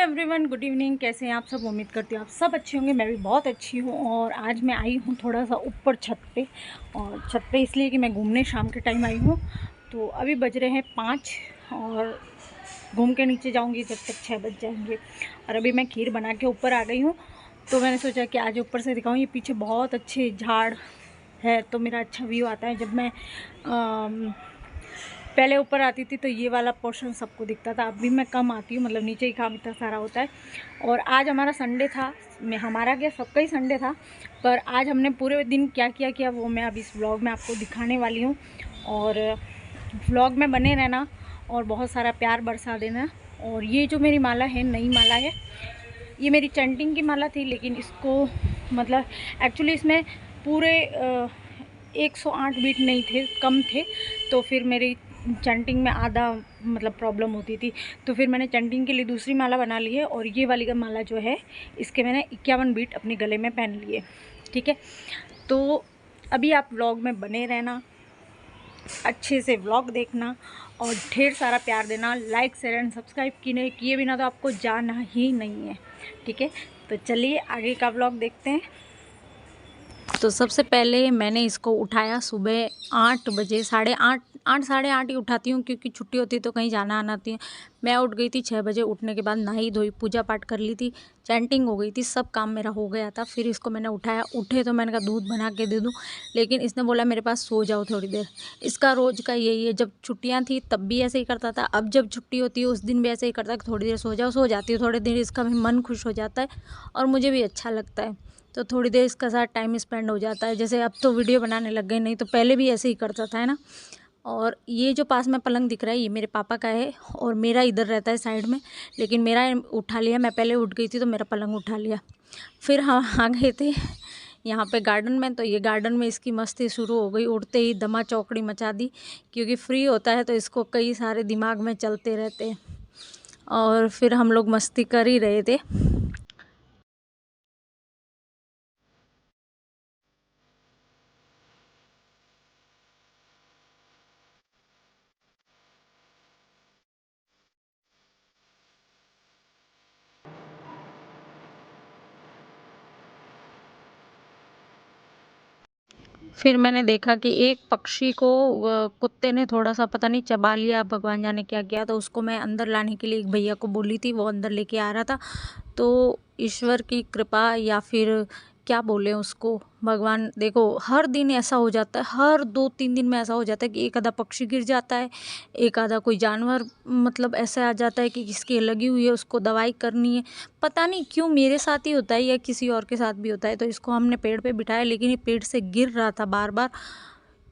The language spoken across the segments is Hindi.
Everyone, good evening. कैसे हैं आप सब? उम्मीद करती हूँ आप सब अच्छे होंगे। मैं भी बहुत अच्छी हूँ। और आज मैं आई हूँ थोड़ा सा ऊपर छत पे, और छत पे इसलिए कि मैं घूमने शाम के टाइम आई हूँ। तो अभी बज रहे हैं 5 और घूम के नीचे जाऊँगी जब तक 6 बज जाएंगे। और अभी मैं खीर बना के ऊपर आ गई हूँ, तो मैंने सोचा कि आज ऊपर से दिखाऊँ। ये पीछे बहुत अच्छे झाड़ है तो मेरा अच्छा व्यू आता है। जब मैं पहले ऊपर आती थी तो ये वाला पोर्शन सबको दिखता था। अभी मैं कम आती हूँ, मतलब नीचे ही काम इतना सारा होता है। और आज हमारा संडे था, हमारा क्या सबका ही संडे था, पर आज हमने पूरे दिन क्या किया किया वो मैं अब इस व्लॉग में आपको दिखाने वाली हूँ। और व्लॉग में बने रहना और बहुत सारा प्यार बरसा देना। और ये जो मेरी माला है, नई माला है, ये मेरी चैंटिंग की माला थी, लेकिन इसको मतलब एक्चुअली इसमें पूरे 108 बीट नहीं थे, कम थे। तो फिर मेरी चैंटिंग में आधा मतलब प्रॉब्लम होती थी, तो फिर मैंने चैंटिंग के लिए दूसरी माला बना ली है। और ये वाली माला जो है, इसके मैंने 51 बीट अपने गले में पहन लिए। ठीक है, तो अभी आप व्लॉग में बने रहना, अच्छे से व्लॉग देखना और ढेर सारा प्यार देना। लाइक शेयर एंड सब्सक्राइब किए बिना तो आपको जाना ही नहीं है। ठीक है, तो चलिए आगे का व्लॉग देखते हैं। तो सबसे पहले मैंने इसको उठाया सुबह 8 बजे, 8:30 साढ़े 8 ही उठाती हूँ, क्योंकि छुट्टी होती है तो कहीं जाना आना आती है। मैं उठ गई थी 6 बजे। उठने के बाद नहाई धोई, पूजा पाठ कर ली थी, चैंटिंग हो गई थी, सब काम मेरा हो गया था। फिर इसको मैंने उठाया, उठे तो मैंने कहा दूध बना के दे दूँ, लेकिन इसने बोला मेरे पास सो जाओ थोड़ी देर। इसका रोज़ का यही है, जब छुट्टियाँ थी तब भी ऐसे ही करता था, अब जब छुट्टी होती है उस दिन भी ऐसे ही करता है कि थोड़ी देर सो जाओ। सो जाती है थोड़ी देर, इसका भी मन खुश हो जाता है और मुझे भी अच्छा लगता है, तो थोड़ी देर इसका साथ टाइम स्पेंड हो जाता है। जैसे अब तो वीडियो बनाने लग गए, नहीं तो पहले भी ऐसे ही करता था, है ना। और ये जो पास में पलंग दिख रहा है, ये मेरे पापा का है और मेरा इधर रहता है साइड में, लेकिन मेरा उठा लिया। मैं पहले उठ गई थी तो मेरा पलंग उठा लिया। फिर हम आ गए थे यहाँ पे गार्डन में, तो ये गार्डन में इसकी मस्ती शुरू हो गई। उड़ते ही दमा चौकड़ी मचा दी, क्योंकि फ्री होता है तो इसको कई सारे दिमाग में चलते रहते हैं। और फिर हम लोग मस्ती कर ही रहे थे। फिर मैंने देखा कि एक पक्षी को कुत्ते ने थोड़ा सा पता नहीं चबा लिया, भगवान जाने क्या किया। तो उसको मैं अंदर लाने के लिए एक भैया को बोली थी, वो अंदर लेके आ रहा था। तो ईश्वर की कृपा या फिर क्या बोले उसको, भगवान, देखो हर दिन ऐसा हो जाता है, हर 2-3 दिन में ऐसा हो जाता है कि एक आधा पक्षी गिर जाता है, एक आधा कोई जानवर मतलब ऐसे आ जाता है कि किसकी लगी हुई है उसको दवाई करनी है। पता नहीं क्यों मेरे साथ ही होता है या किसी और के साथ भी होता है। तो इसको हमने पेड़ पे बिठाया, लेकिन ये पेड़ से गिर रहा था बार बार,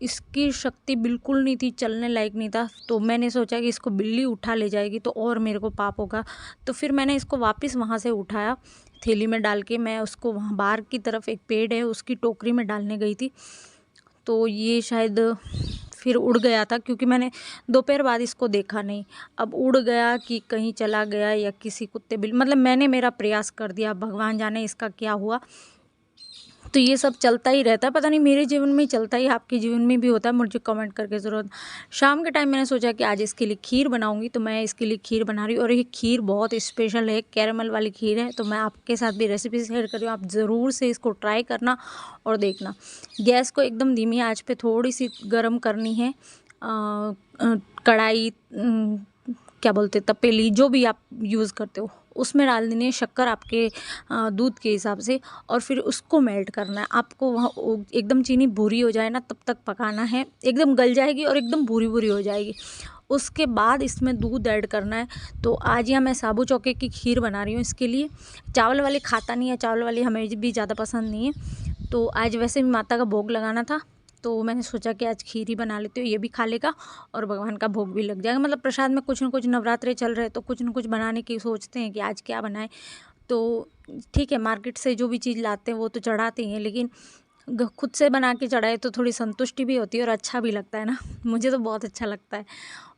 इसकी शक्ति बिल्कुल नहीं थी, चलने लायक नहीं था। तो मैंने सोचा कि इसको बिल्ली उठा ले जाएगी तो और मेरे को पाप होगा। तो फिर मैंने इसको वापस वहाँ से उठाया, थैली में डाल के मैं उसको वहाँ बाहर की तरफ एक पेड़ है उसकी टोकरी में डालने गई थी। तो ये शायद फिर उड़ गया था, क्योंकि मैंने दोपहर बाद इसको देखा नहीं। अब उड़ गया कि कहीं चला गया या किसी कुत्ते बिल्ली, मतलब मैंने मेरा प्रयास कर दिया, भगवान जाने इसका क्या हुआ। तो ये सब चलता ही रहता है, पता नहीं मेरे जीवन में ही चलता है, आपके जीवन में भी होता है, मुझे कमेंट करके ज़रूर। शाम के टाइम मैंने सोचा कि आज इसके लिए खीर बनाऊंगी, तो मैं इसके लिए खीर बना रही हूँ। और ये खीर बहुत स्पेशल है, कैरमल वाली खीर है। तो मैं आपके साथ भी रेसिपी शेयर कर रही हूँ, आप ज़रूर से इसको ट्राई करना और देखना। गैस को एकदम धीमी आँच पे थोड़ी सी गर्म करनी है। कढ़ाई, क्या बोलते, तपेली, जो भी आप यूज़ करते हो, उसमें डाल देनी है शक्कर आपके दूध के हिसाब से। और फिर उसको मेल्ट करना है आपको। वहाँ एकदम चीनी भूरी हो जाए ना, तब तक पकाना है, एकदम गल जाएगी और एकदम भूरी भूरी हो जाएगी। उसके बाद इसमें दूध ऐड करना है। तो आज यहाँ मैं साबू चौके की खीर बना रही हूँ इसके लिए। चावल वाली खाता नहीं है, चावल वाली हमें भी ज़्यादा पसंद नहीं है। तो आज वैसे भी माता का भोग लगाना था, तो मैंने सोचा कि आज खीर ही बना लेती हूँ, ये भी खा लेगा और भगवान का भोग भी लग जाएगा। मतलब प्रसाद में कुछ न कुछ, नवरात्रे चल रहे तो कुछ न कुछ बनाने की सोचते हैं कि आज क्या बनाएं। तो ठीक है, मार्केट से जो भी चीज़ लाते हैं वो तो चढ़ाते ही हैं, लेकिन खुद से बना के चढ़ाए तो थोड़ी संतुष्टि भी होती है और अच्छा भी लगता है ना। मुझे तो बहुत अच्छा लगता है।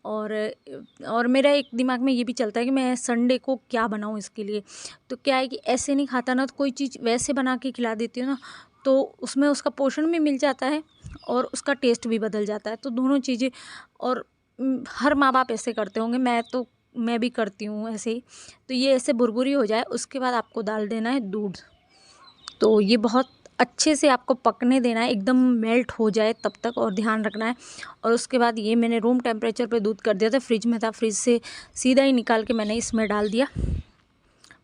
और मेरा एक दिमाग में ये भी चलता है कि मैं संडे को क्या बनाऊँ इसके लिए। तो क्या है कि ऐसे नहीं खाता ना, तो कोई चीज़ वैसे बना के खिला देती हूँ ना, तो उसमें उसका पोषण भी मिल जाता है और उसका टेस्ट भी बदल जाता है, तो दोनों चीज़ें। और हर माँ बाप ऐसे करते होंगे, मैं तो मैं भी करती हूँ ऐसे ही। तो ये ऐसे भुरभुरी हो जाए उसके बाद आपको डाल देना है दूध। तो ये बहुत अच्छे से आपको पकने देना है, एकदम मेल्ट हो जाए तब तक, और ध्यान रखना है। और उसके बाद ये मैंने रूम टेम्परेचर पे दूध कर दिया था, फ्रिज में था, फ्रिज से सीधा ही निकाल के मैंने इसमें डाल दिया।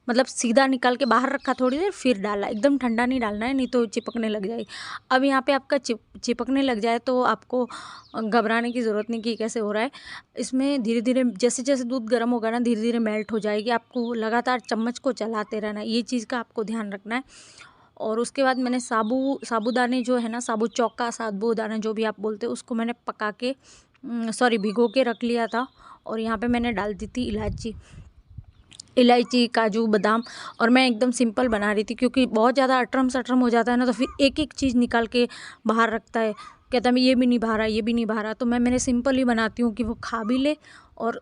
मतलब सीधा निकाल के बाहर रखा थोड़ी देर, फिर डाला। एकदम ठंडा नहीं डालना है, नहीं तो चिपकने लग जाएगी। अब यहाँ पे आपका चिपकने लग जाए तो आपको घबराने की ज़रूरत नहीं कि कैसे हो रहा है। इसमें धीरे धीरे जैसे जैसे दूध गर्म होगा ना, धीरे धीरे मेल्ट हो जाएगी। आपको लगातार चम्मच को चलाते रहना है, ये चीज़ का आपको ध्यान रखना है। और उसके बाद मैंने साबूदाने जो है ना, साबू चौका, साबूदाना जो भी आप बोलते हो, उसको मैंने पका के भिगो के रख लिया था। और यहाँ पे मैंने डाल दी थी इलायची, काजू, बादाम। और मैं एकदम सिंपल बना रही थी क्योंकि बहुत ज़्यादा अटरम सटरम हो जाता है ना, तो फिर एक एक चीज़ निकाल के बाहर रखता है, कहता है मैं ये भी नहीं भा रहा, ये भी नहीं भा रहा। तो मैंने सिंपल ही बनाती हूँ कि वो खा भी ले और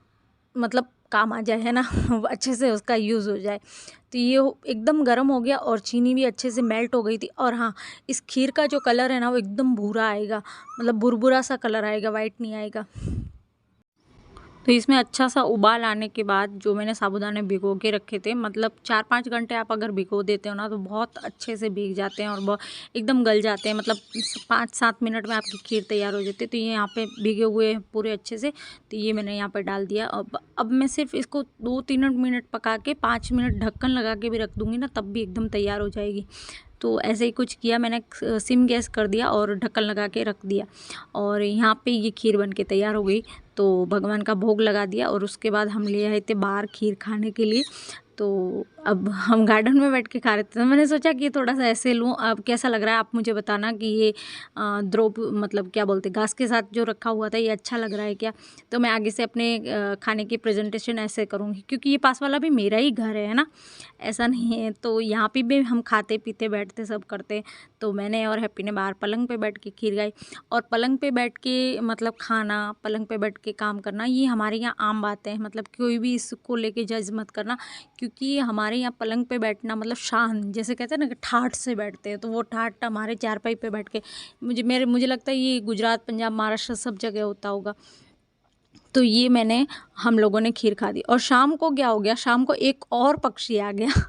मतलब काम आ जाए, है ना। अच्छे से उसका यूज़ हो जाए। तो ये एकदम गर्म हो गया और चीनी भी अच्छे से मेल्ट हो गई थी। और हाँ, इस खीर का जो कलर है ना, वो एकदम भूरा आएगा, मतलब भुरभुरा सा कलर आएगा, वाइट नहीं आएगा। तो इसमें अच्छा सा उबाल आने के बाद जो मैंने साबूदाने भिगो के रखे थे, मतलब 4-5 घंटे आप अगर भिगो देते हो ना, तो बहुत अच्छे से भीग जाते हैं और बहुत एकदम गल जाते हैं। मतलब 5-7 मिनट में आपकी खीर तैयार हो जाती है। तो ये यहाँ पे भीगे हुए हैं पूरे अच्छे से। तो ये मैंने यहाँ पे डाल दिया। अब मैं सिर्फ इसको 2-3 मिनट पका के 5 मिनट ढक्कन लगा के भी रख दूँगी ना, तब भी एकदम तैयार हो जाएगी। तो ऐसे ही कुछ किया मैंने, सिम गैस कर दिया और ढक्कन लगा के रख दिया। और यहाँ पे ये खीर बन के तैयार हो गई। तो भगवान का भोग लगा दिया और उसके बाद हम ले आए थे बाहर खीर खाने के लिए। तो अब हम गार्डन में बैठ के खा रहे थे, तो मैंने सोचा कि थोड़ा सा ऐसे लूँ। अब कैसा लग रहा है आप मुझे बताना कि ये मतलब क्या बोलते, घास के साथ जो रखा हुआ था, ये अच्छा लग रहा है क्या। तो मैं आगे से अपने खाने की प्रेजेंटेशन ऐसे करूँगी, क्योंकि ये पास वाला भी मेरा ही घर है ना, ऐसा नहीं है। तो यहाँ पे भी हम खाते पीते बैठते सब करते। तो मैंने और हैप्पी ने बाहर पलंग पे बैठ के खीर खाई। और पलंग पे बैठ के मतलब खाना, पलंग पे बैठ के काम करना, ये हमारे यहाँ आम बातें हैं। मतलब कोई भी इसको लेके जज मत करना, क्योंकि हमारे यहाँ पलंग पे बैठना मतलब शांत, जैसे कहते हैं ना कि ठाठ से बैठते हैं, तो वो ठाठ हमारे चारपाई पे बैठ के, मुझे लगता है ये गुजरात, पंजाब, महाराष्ट्र सब जगह होता होगा। तो ये हम लोगों ने खीर खा दी। और शाम को क्या हो गया, शाम को एक और पक्षी आ गया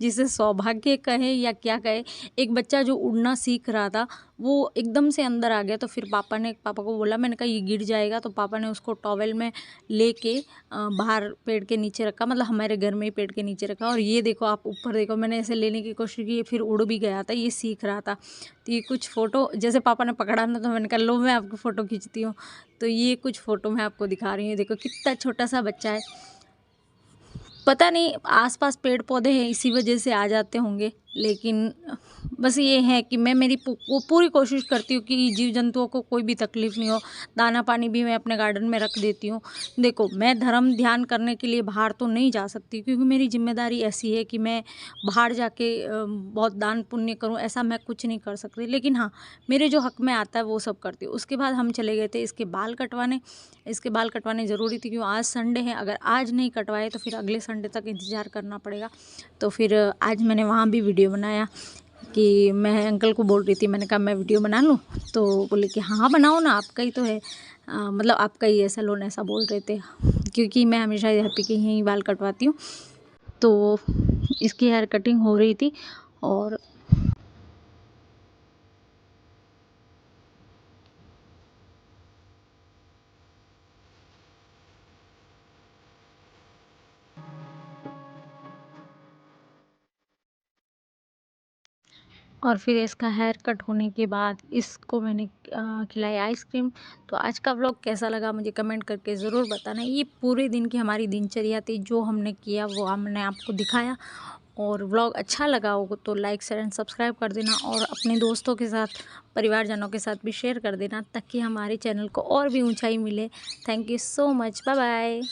जिसे सौभाग्य कहे या क्या कहे। एक बच्चा जो उड़ना सीख रहा था, वो एकदम से अंदर आ गया। तो फिर पापा को बोला, मैंने कहा ये गिर जाएगा। तो पापा ने उसको टॉवेल में लेके बाहर पेड़ के नीचे रखा, मतलब हमारे घर में ही पेड़ के नीचे रखा। और ये देखो, आप ऊपर देखो, मैंने ऐसे लेने की कोशिश की, फिर उड़ भी गया था, ये सीख रहा था। तो ये कुछ फ़ोटो, जैसे पापा ने पकड़ा ना, तो मैंने कहा लो मैं आपकी फ़ोटो खींचती हूँ। तो ये कुछ फ़ोटो मैं आपको दिखा रही हूँ। देखो कितना छोटा सा बच्चा है, पता नहीं आसपास पेड़ पौधे हैं इसी वजह से आ जाते होंगे। लेकिन बस ये है कि मैं मेरी पूरी कोशिश करती हूँ कि जीव जंतुओं को कोई भी तकलीफ़ नहीं हो। दाना पानी भी मैं अपने गार्डन में रख देती हूँ। देखो, मैं धर्म ध्यान करने के लिए बाहर तो नहीं जा सकती, क्योंकि मेरी जिम्मेदारी ऐसी है कि मैं बाहर जाके बहुत दान पुण्य करूँ, ऐसा मैं कुछ नहीं कर सकती। लेकिन हाँ, मेरे जो हक में आता है वो सब करती हूँ। उसके बाद हम चले गए थे इसके बाल कटवाने ज़रूरी थी, क्योंकि आज संडे है। अगर आज नहीं कटवाए तो फिर अगले संडे तक इंतज़ार करना पड़ेगा। तो फिर आज मैंने वहाँ भी वीडियो बनाया कि मैं अंकल को बोल रही थी, मैंने कहा मैं वीडियो बना लूँ। तो बोले कि हाँ बनाओ ना, आपका ही तो है, मतलब आपका ही है सैलून, ऐसा बोल रहे थे। क्योंकि मैं हमेशा हैप्पी के यहीं बाल कटवाती हूँ। तो इसकी हेयर कटिंग हो रही थी। और फिर इसका हेयर कट होने के बाद इसको मैंने खिलाई आइसक्रीम। तो आज का व्लॉग कैसा लगा मुझे कमेंट करके ज़रूर बताना। ये पूरे दिन की हमारी दिनचर्या थी, जो हमने किया वो हमने आपको दिखाया। और व्लॉग अच्छा लगा होगा तो लाइक शेयर एंड सब्सक्राइब कर देना, और अपने दोस्तों के साथ, परिवारजनों के साथ भी शेयर कर देना, ताकि हमारे चैनल को और भी ऊंचाई मिले। Thank you so much, bye bye.